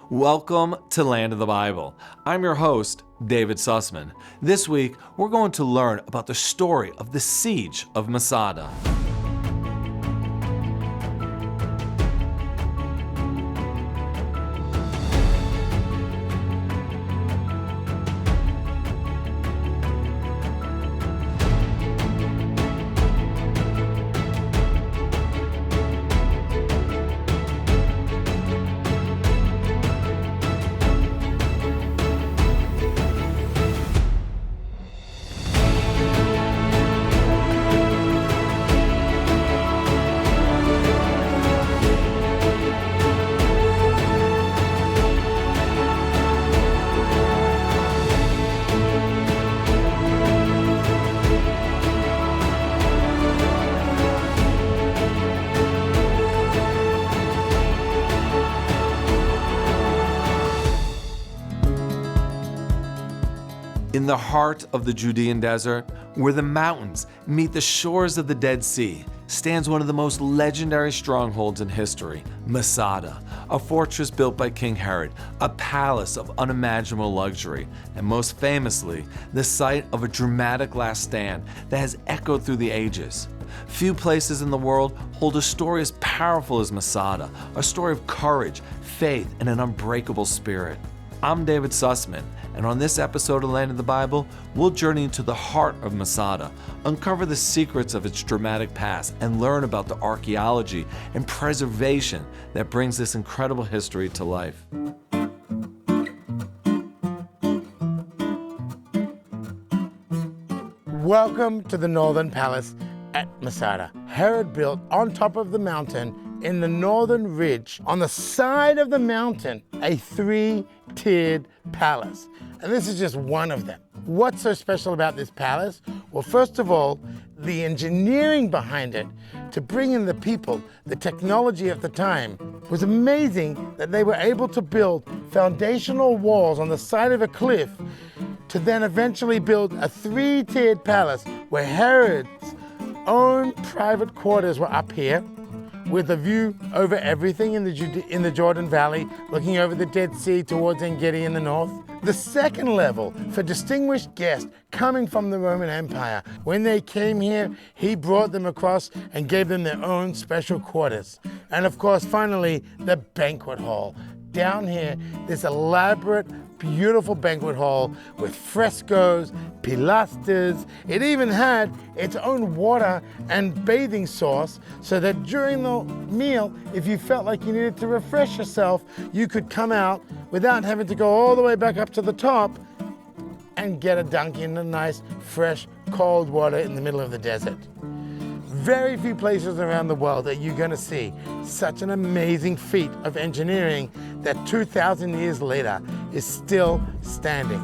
Welcome to Land of the Bible. I'm your host, David Sussman. This week, we're going to learn about the story of the Siege of Masada. In the heart of the Judean desert, where the mountains meet the shores of the Dead Sea, stands one of the most legendary strongholds in history, Masada, a fortress built by King Herod, a palace of unimaginable luxury, and most famously, the site of a dramatic last stand that has echoed through the ages. Few places in the world hold a story as powerful as Masada, a story of courage, faith, and an unbreakable spirit. I'm David Sussman, and on this episode of Land of the Bible, we'll journey into the heart of Masada, uncover the secrets of its dramatic past, and learn about the archaeology and preservation that brings this incredible history to life. Welcome to the Northern Palace at Masada. Herod built on top of the mountain in the northern ridge, on the side of the mountain, a three-tiered palace. And this is just one of them. What's so special about this palace? Well, first of all, the engineering behind it to bring in the people, the technology of the time, was amazing that they were able to build foundational walls on the side of a cliff to then eventually build a three-tiered palace where Herod's own private quarters were up here, with a view over everything in the Jordan Valley, looking over the Dead Sea towards En-Gedi in the north. The second level for distinguished guests coming from the Roman Empire. When they came here, he brought them across and gave them their own special quarters. And of course, finally, the banquet hall. Down here, this elaborate, beautiful banquet hall with frescoes, pilasters. It even had its own water and bathing sauce so that during the meal, if you felt like you needed to refresh yourself, you could come out without having to go all the way back up to the top and get a dunk in the nice, fresh, cold water in the middle of the desert. Very few places around the world that you're going to see such an amazing feat of engineering that 2,000 years later is still standing.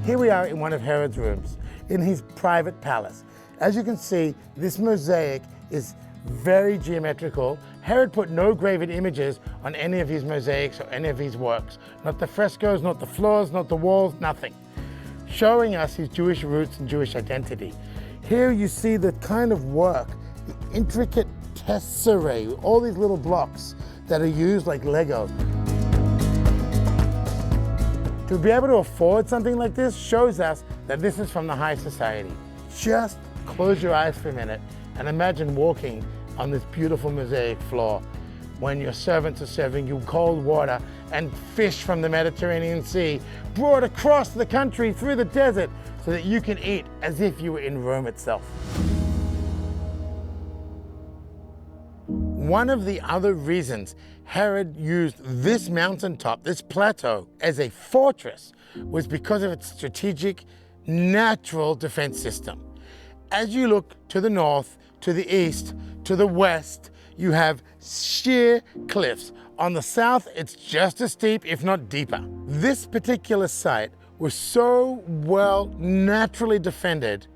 Here we are in one of Herod's rooms, in his private palace. As you can see, this mosaic is very geometrical. Herod put no graven images on any of his mosaics or any of his works. Not the frescoes, not the floors, not the walls, nothing. Showing us his Jewish roots and Jewish identity. Here you see the kind of work, the intricate tesserae, all these little blocks that are used like Lego. To be able to afford something like this shows us that this is from the high society. Just close your eyes for a minute and imagine walking on this beautiful mosaic floor when your servants are serving you cold water and fish from the Mediterranean Sea brought across the country through the desert so that you can eat as if you were in Rome itself. One of the other reasons Herod used this mountaintop, this plateau, as a fortress was because of its strategic, natural defense system. As you look to the north, to the east, to the west, you have sheer cliffs. On the south, it's just as steep, if not deeper. This particular site was so well naturally defended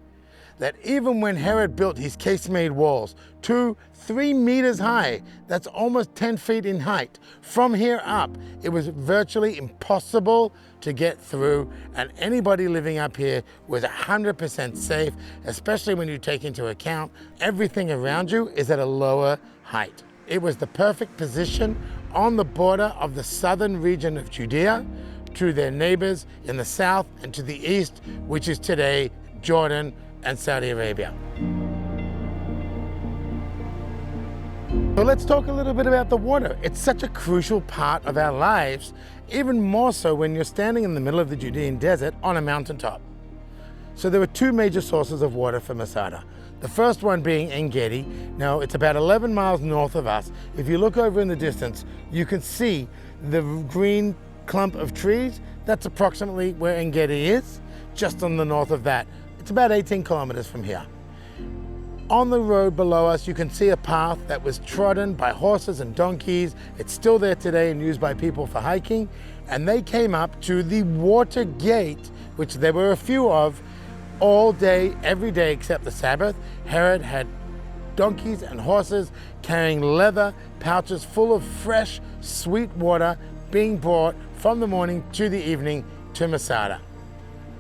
that even when Herod built his casemate walls, 2-3 meters high, that's almost 10 feet in height, from here up, it was virtually impossible to get through, and anybody living up here was 100% safe, especially when you take into account everything around you is at a lower height. It was the perfect position on the border of the southern region of Judea to their neighbors in the south and to the east, which is today Jordan and Saudi Arabia. So let's talk a little bit about the water. It's such a crucial part of our lives, even more so when you're standing in the middle of the Judean desert on a mountaintop. So there were two major sources of water for Masada. The first one being En Gedi. Now it's about 11 miles north of us. If you look over in the distance, you can see the green clump of trees. That's approximately where En Gedi is, just on the north of that. It's about 18 kilometers from here. On the road below us, you can see a path that was trodden by horses and donkeys. It's still there today and used by people for hiking. And they came up to the water gate, which there were a few of, all day, every day except the Sabbath. Herod had donkeys and horses carrying leather pouches full of fresh, sweet water being brought from the morning to the evening to Masada.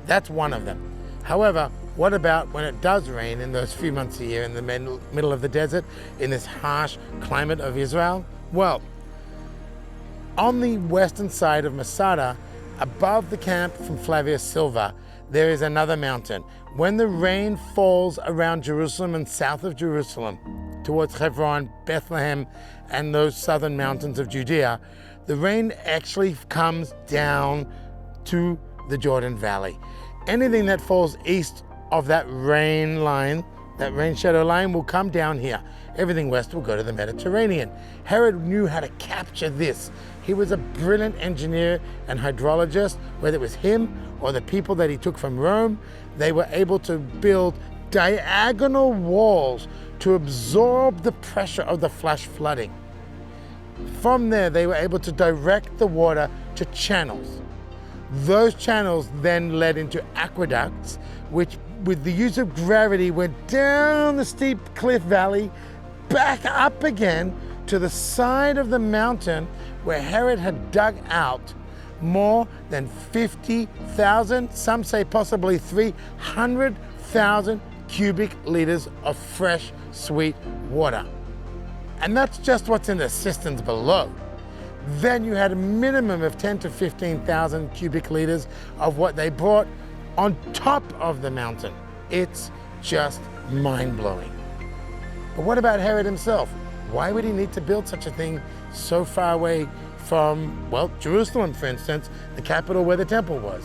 That's one of them. However, what about when it does rain in those few months a year in the middle of the desert, in this harsh climate of Israel? Well, on the western side of Masada, above the camp from Flavius Silva, there is another mountain. When the rain falls around Jerusalem and south of Jerusalem, towards Hebron, Bethlehem, and those southern mountains of Judea, the rain actually comes down to the Jordan Valley. Anything that falls east of that rain line, that rain shadow line, will come down here. Everything west will go to the Mediterranean. Herod knew how to capture this. He was a brilliant engineer and hydrologist. Whether it was him or the people that he took from Rome, they were able to build diagonal walls to absorb the pressure of the flash flooding. From there, they were able to direct the water to channels. Those channels then led into aqueducts, which with the use of gravity went down the steep cliff valley, back up again to the side of the mountain where Herod had dug out more than 50,000, some say possibly 300,000 cubic liters of fresh, sweet water. And that's just what's in the cisterns below. Then you had a minimum of 10 to 15,000 cubic liters of what they brought on top of the mountain. It's just mind-blowing. But what about Herod himself? Why would he need to build such a thing so far away from, well, Jerusalem, for instance, the capital where the temple was?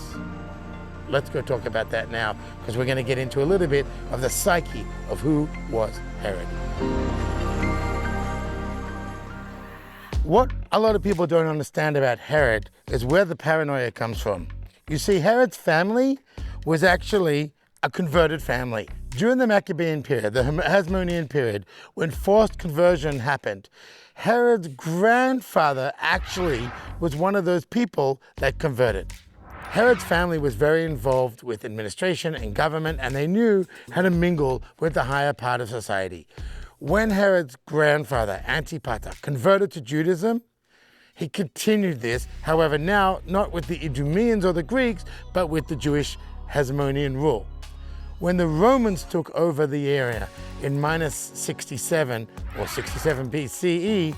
Let's go talk about that now, because we're going to get into a little bit of the psyche of who was Herod. What a lot of people don't understand about Herod is where the paranoia comes from. You see, Herod's family was actually a converted family. During the Maccabean period, the Hasmonean period, when forced conversion happened, Herod's grandfather actually was one of those people that converted. Herod's family was very involved with administration and government, and they knew how to mingle with the higher part of society. When Herod's grandfather, Antipater, converted to Judaism, he continued this, however, now not with the Idumeans or the Greeks, but with the Jewish Hasmonean rule. When the Romans took over the area in minus 67 or 67 BCE,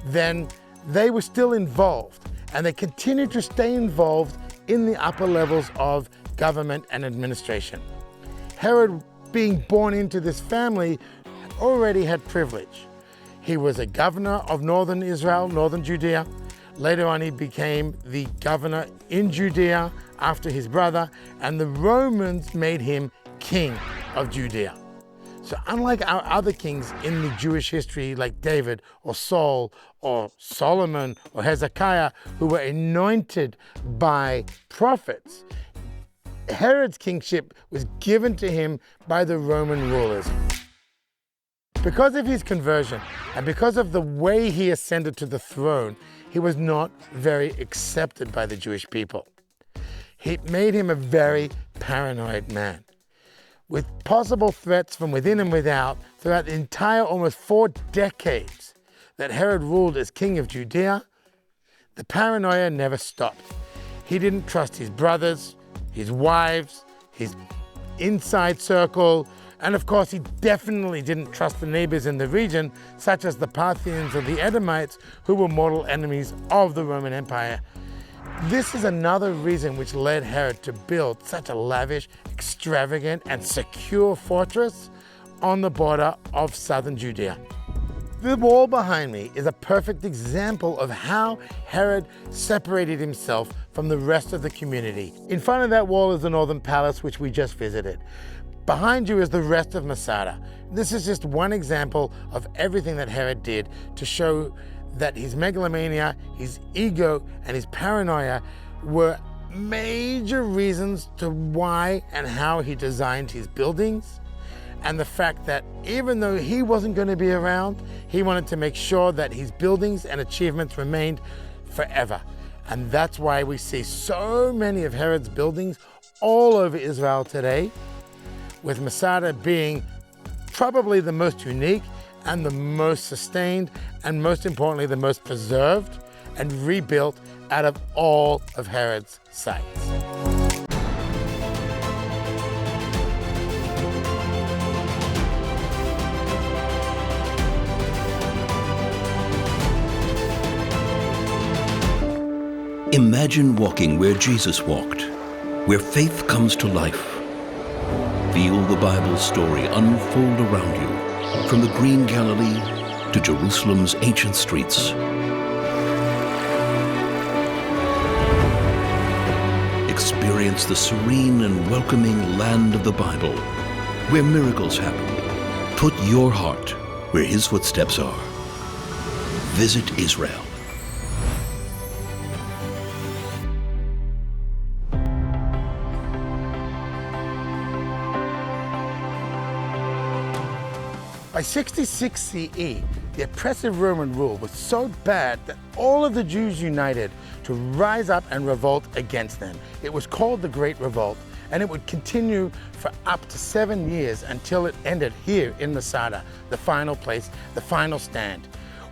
then they were still involved, and they continued to stay involved in the upper levels of government and administration. Herod, being born into this family, already had privilege. He was a governor of northern Israel, northern Judea. Later on, he became the governor in Judea after his brother, and the Romans made him king of Judea. So unlike our other kings in the Jewish history, like David or Saul or Solomon or Hezekiah, who were anointed by prophets, Herod's kingship was given to him by the Roman rulers. Because of his conversion and because of the way he ascended to the throne, he was not very accepted by the Jewish people. It made him a very paranoid man. With possible threats from within and without throughout the entire almost 4 decades that Herod ruled as king of Judea, the paranoia never stopped. He didn't trust his brothers, his wives, his inside circle, And of course, he definitely didn't trust the neighbors in the region, such as the Parthians or the Edomites, who were mortal enemies of the Roman Empire. This is another reason which led Herod to build such a lavish, extravagant, and secure fortress on the border of southern Judea. The wall behind me is a perfect example of how Herod separated himself from the rest of the community. In front of that wall is the northern palace, which we just visited. Behind you is the rest of Masada. This is just one example of everything that Herod did to show that his megalomania, his ego, and his paranoia were major reasons to why and how he designed his buildings. And the fact that even though he wasn't going to be around, he wanted to make sure that his buildings and achievements remained forever. And that's why we see so many of Herod's buildings all over Israel today, with Masada being probably the most unique and the most sustained, and most importantly, the most preserved and rebuilt out of all of Herod's sites. Imagine walking where Jesus walked, where faith comes to life. Feel the Bible story unfold around you, from the green Galilee to Jerusalem's ancient streets. Experience the serene and welcoming land of the Bible, where miracles happen. Put your heart where His footsteps are. Visit Israel. By 66 CE, the oppressive Roman rule was so bad that all of the Jews united to rise up and revolt against them. It was called the Great Revolt, and it would continue for up to 7 years until it ended here in Masada, the final place, the final stand.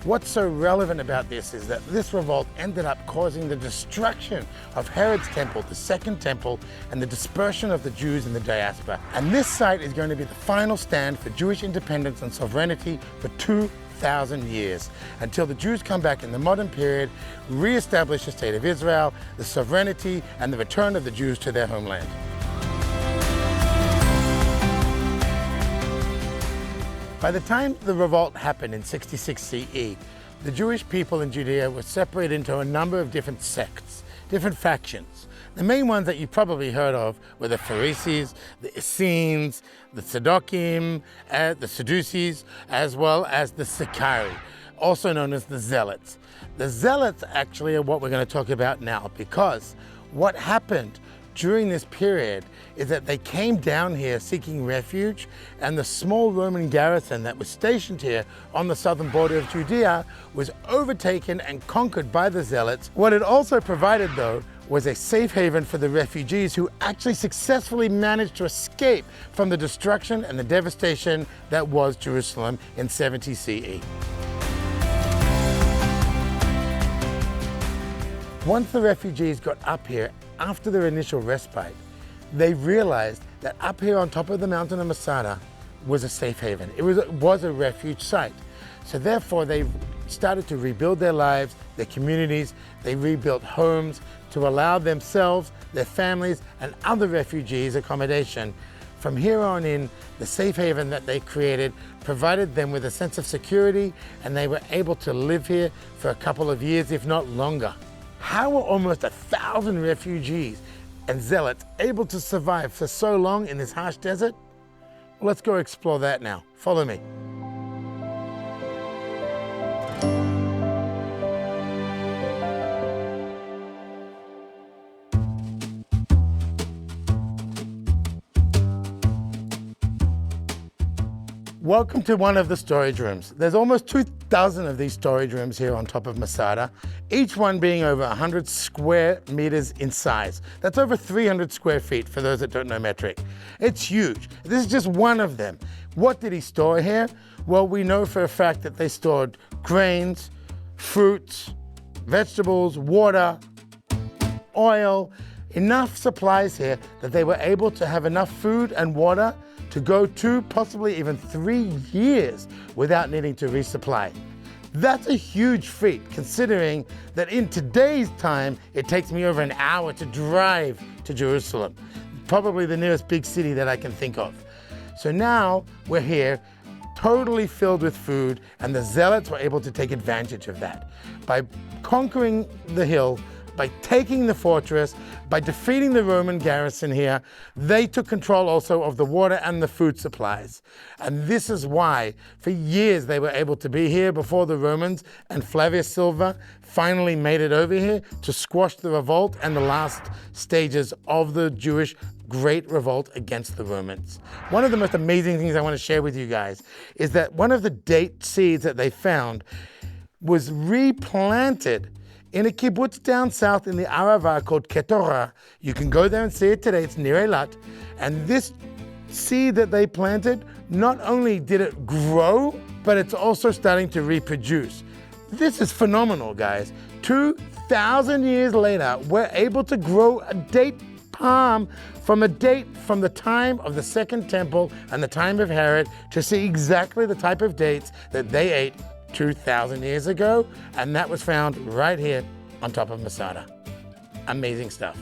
What's so relevant about this is that this revolt ended up causing the destruction of Herod's temple, the Second Temple, and the dispersion of the Jews in the diaspora. And this site is going to be the final stand for Jewish independence and sovereignty for 2,000 years, until the Jews come back in the modern period, re-establish the state of Israel, the sovereignty, and the return of the Jews to their homeland. By the time the revolt happened in 66 CE, the Jewish people in Judea were separated into a number of different sects, different factions. The main ones that you probably heard of were the Pharisees, the Essenes, the Saducees, the Sadducees, as well as the Sicarii, also known as the Zealots. The Zealots actually are what we're going to talk about now, because what happened during this period is that they came down here seeking refuge, and the small Roman garrison that was stationed here on the southern border of Judea was overtaken and conquered by the Zealots. What it also provided, though, was a safe haven for the refugees who actually successfully managed to escape from the destruction and the devastation that was Jerusalem in 70 CE. Once the refugees got up here, after their initial respite, they realized that up here on top of the mountain of Masada was a safe haven. It was a refuge site. So therefore, they started to rebuild their lives, their communities. They rebuilt homes to allow themselves, their families, and other refugees accommodation. From here on in, the safe haven that they created provided them with a sense of security, and they were able to live here for a couple of years, if not longer. How were almost 1,000 refugees and zealots able to survive for so long in this harsh desert? Well, let's go explore that now. Follow me. Welcome to one of the storage rooms. There's almost 2,000 of these storage rooms here on top of Masada, each one being over 100 square meters in size. That's over 300 square feet for those that don't know metric. It's huge. This is just one of them. What did he store here? Well, we know for a fact that they stored grains, fruits, vegetables, water, oil, enough supplies here that they were able to have enough food and water to go 2, possibly even 3 years without needing to resupply. That's a huge feat, considering that in today's time, it takes me over an hour to drive to Jerusalem, probably the nearest big city that I can think of. So now we're here, totally filled with food, and the Zealots were able to take advantage of that. By conquering the hill, by taking the fortress, by defeating the Roman garrison here, they took control also of the water and the food supplies. And this is why, for years, they were able to be here before the Romans, and Flavius Silva finally made it over here to squash the revolt and the last stages of the Jewish Great Revolt against the Romans. One of the most amazing things I want to share with you guys is that one of the date seeds that they found was replanted in a kibbutz down south in the Arava called Ketorah. You can go there and see it today. It's near Eilat. And this seed that they planted, not only did it grow, but it's also starting to reproduce. This is phenomenal, guys. 2,000 years later, we're able to grow a date palm from the time of the Second Temple and the time of Herod to see exactly the type of dates that they ate 2,000 years ago, and that was found right here on top of Masada. Amazing stuff.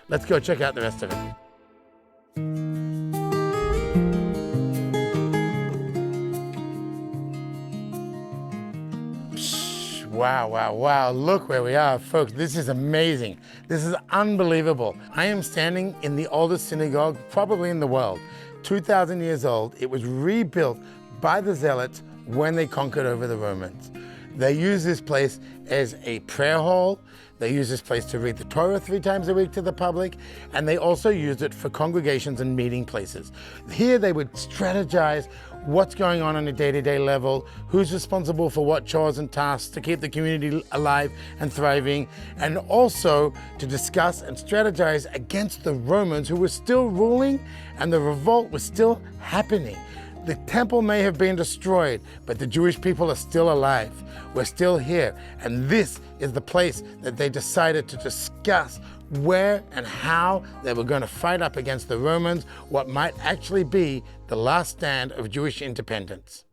Let's go check out the rest of it. Wow, look where we are, folks. This is amazing. This is unbelievable. I am standing in the oldest synagogue probably in the world. 2,000 years old. It was rebuilt by the Zealots when they conquered over the Romans. They used this place as a prayer hall. They used this place to read the Torah 3 times a week to the public, and they also used it for congregations and meeting places. Here they would strategize what's going on a day-to-day level, who's responsible for what chores and tasks to keep the community alive and thriving, and also to discuss and strategize against the Romans who were still ruling and the revolt was still happening. The temple may have been destroyed, but the Jewish people are still alive. We're still here. And this is the place that they decided to discuss where and how they were going to fight up against the Romans, what might actually be the last stand of Jewish independence.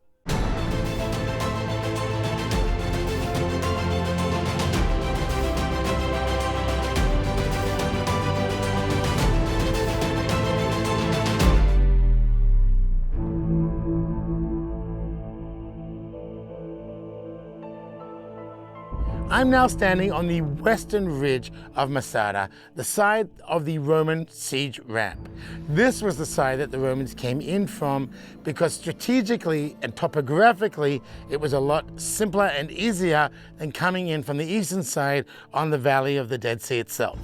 I'm now standing on the western ridge of Masada, the side of the Roman siege ramp. This was the side that the Romans came in from because strategically and topographically, it was a lot simpler and easier than coming in from the eastern side on the Valley of the Dead Sea itself.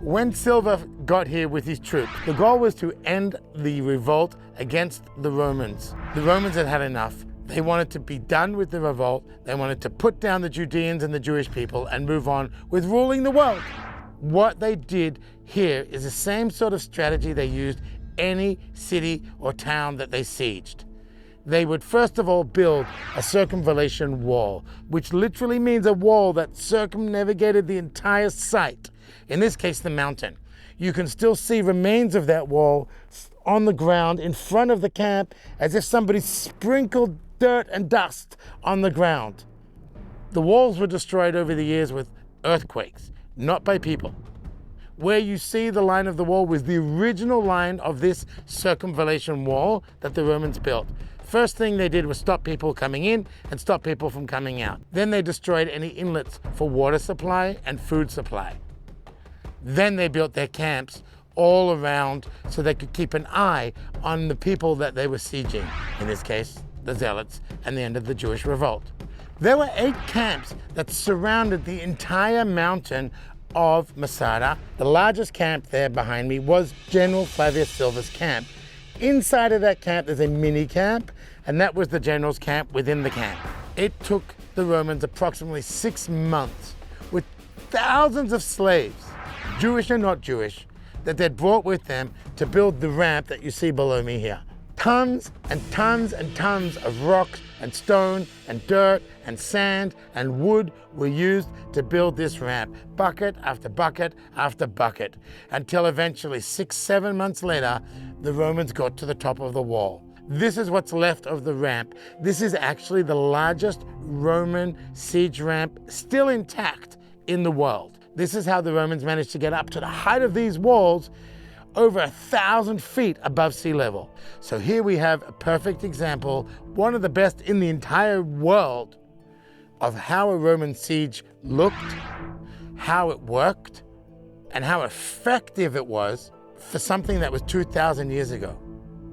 When Silva got here with his troops, the goal was to end the revolt against the Romans. The Romans had had enough. They wanted to be done with the revolt. They wanted to put down the Judeans and the Jewish people and move on with ruling the world. What they did here is the same sort of strategy they used any city or town that they sieged. They would first of all build a circumvallation wall, which literally means a wall that circumnavigated the entire site, in this case the mountain. You can still see remains of that wall on the ground in front of the camp, as if somebody sprinkled dirt and dust on the ground. The walls were destroyed over the years with earthquakes, not by people. Where you see the line of the wall was the original line of this circumvallation wall that the Romans built. First thing they did was stop people coming in and stop people from coming out. Then they destroyed any inlets for water supply and food supply. Then they built their camps all around so they could keep an eye on the people that they were sieging, in this case, the Zealots, and the end of the Jewish revolt. There were 8 camps that surrounded the entire mountain of Masada. The largest camp there behind me was General Flavius Silva's camp. Inside of that camp, there's a mini camp, and that was the general's camp within the camp. It took the Romans approximately 6 months with thousands of slaves, Jewish and not Jewish, that they'd brought with them to build the ramp that you see below me here. Tons and tons and tons of rocks, and stone and dirt and sand and wood were used to build this ramp, bucket after bucket after bucket, until eventually 6-7 months later, the Romans got to the top of the wall. This is what's left of the ramp. This is actually the largest Roman siege ramp still intact in the world. This is how the Romans managed to get up to the height of these walls, over 1,000 feet above sea level. So here we have a perfect example, one of the best in the entire world, of how a Roman siege looked, how it worked, and how effective it was for something that was 2,000 years ago,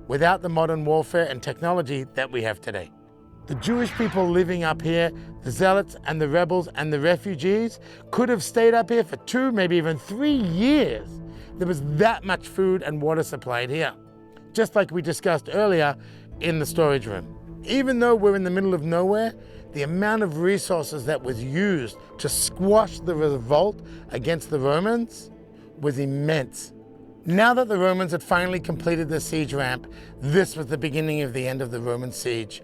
without the modern warfare and technology that we have today. The Jewish people living up here, the Zealots and the rebels and the refugees, could have stayed up here for 2, maybe even 3 years. There was that much food and water supplied here, just like we discussed earlier in the storage room. Even though we're in the middle of nowhere, the amount of resources that was used to squash the revolt against the Romans was immense. Now that the Romans had finally completed the siege ramp, this was the beginning of the end of the Roman siege.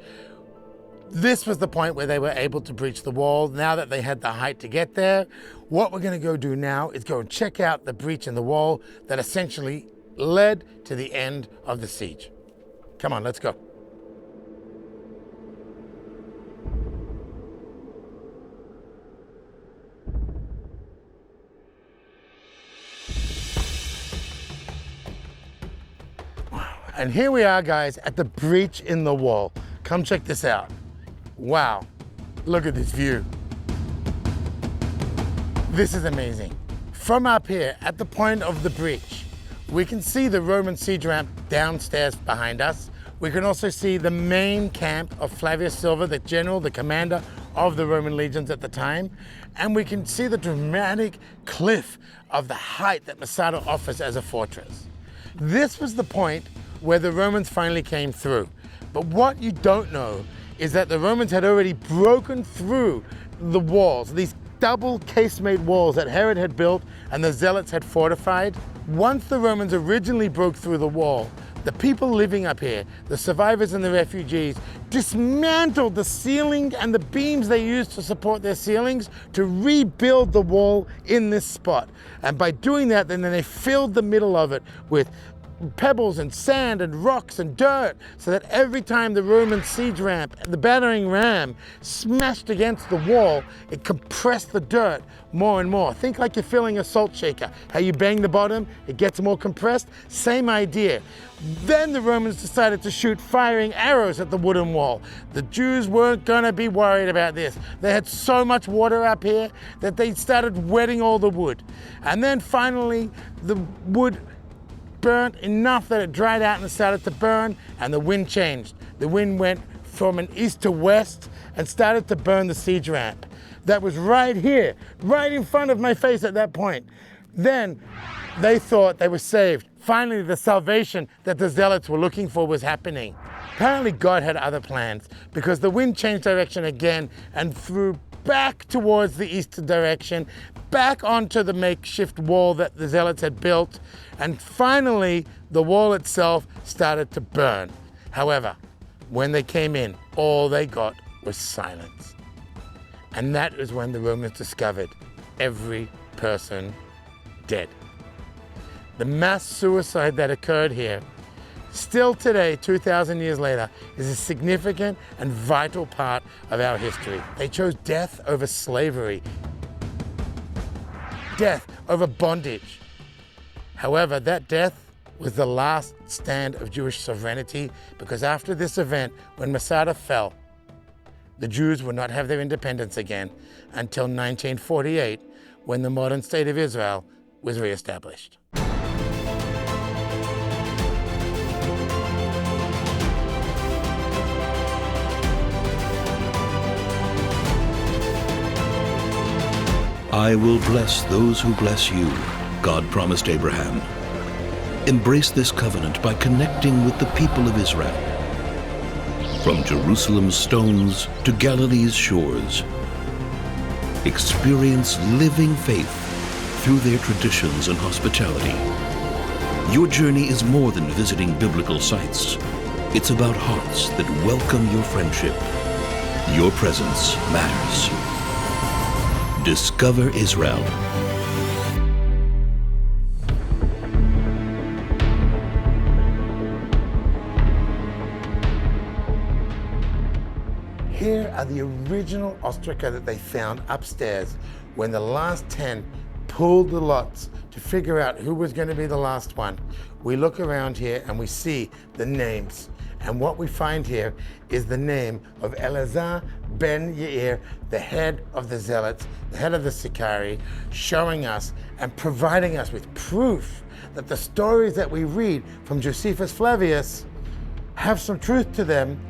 This was the point where they were able to breach the wall. Now that they had the height to get there, what we're going to go do now is go and check out the breach in the wall that essentially led to the end of the siege. Come on, let's go. And here we are, guys, at the breach in the wall. Come check this out. Wow, look at this view. This is amazing. From up here, at the point of the breach, we can see the Roman siege ramp downstairs behind us. We can also see the main camp of Flavius Silva, the general, the commander of the Roman legions at the time. And we can see the dramatic cliff of the height that Masada offers as a fortress. This was the point where the Romans finally came through. But what you don't know is that the Romans had already broken through the walls, these double casemate walls that Herod had built and the Zealots had fortified. Once the Romans originally broke through the wall, the people living up here, the survivors and the refugees, dismantled the ceiling and the beams they used to support their ceilings to rebuild the wall in this spot. And by doing that, then they filled the middle of it with pebbles and sand and rocks and dirt, so that every time the Roman siege ramp, the battering ram, smashed against the wall, it compressed the dirt more and more. Think like you're filling a salt shaker. How you bang the bottom, it gets more compressed. Same idea. Then the Romans decided to shoot firing arrows at the wooden wall. The Jews weren't gonna be worried about this. They had so much water up here that they started wetting all the wood. And then finally, the wood burnt enough that it dried out and started to burn, and the wind changed. The wind went from an east to west and started to burn the siege ramp. That was right here, right in front of my face at that point. Then they thought they were saved. Finally, the salvation that the Zealots were looking for was happening. Apparently God had other plans, because the wind changed direction again and threw back towards the east direction, back onto the makeshift wall that the Zealots had built, and finally the wall itself started to burn. However, when they came in, all they got was silence. And that is when the Romans discovered every person dead. The mass suicide that occurred here, still today, 2,000 years later, is a significant and vital part of our history. They chose death over slavery, death over bondage. However, that death was the last stand of Jewish sovereignty, because after this event, when Masada fell, the Jews would not have their independence again until 1948, when the modern state of Israel was reestablished. I will bless those who bless you, God promised Abraham. Embrace this covenant by connecting with the people of Israel. From Jerusalem's stones to Galilee's shores, experience living faith through their traditions and hospitality. Your journey is more than visiting biblical sites. It's about hearts that welcome your friendship Your presence matters. Discover Israel. Here are the original ostraca that they found upstairs when the last 10 pulled the lots to figure out who was going to be the last one. We look around here and we see the names. And what we find here is the name of Elazar ben Yair, the head of the Zealots, the head of the Sicarii, showing us and providing us with proof that the stories that we read from Josephus Flavius have some truth to them,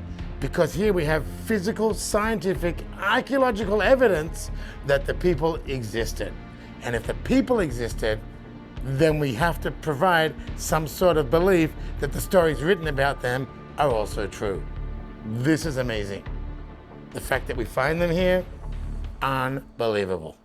because here we have physical, scientific, archaeological evidence that the people existed. And if the people existed, then we have to provide some sort of belief that the stories written about them are also true. This is amazing. The fact that we find them here, unbelievable.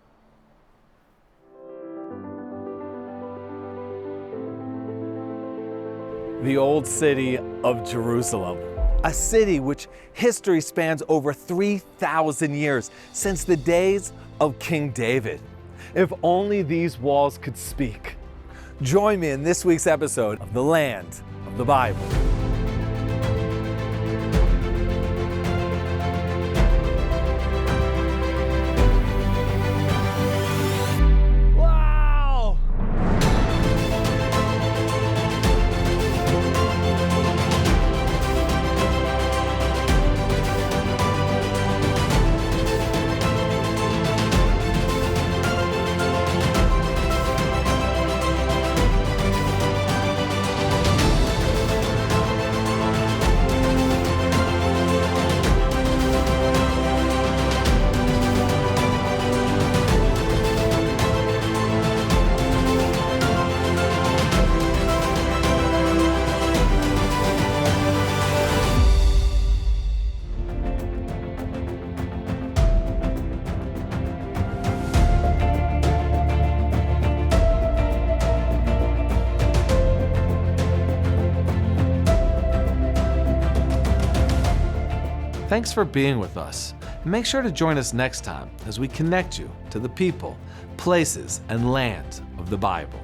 The old city of Jerusalem, a city which history spans over 3,000 years, since the days of King David. If only these walls could speak. Join me in this week's episode of The Land of the Bible. Wow! Thanks for being with us. Make sure to join us next time as we connect you to the people, places, and land of the Bible.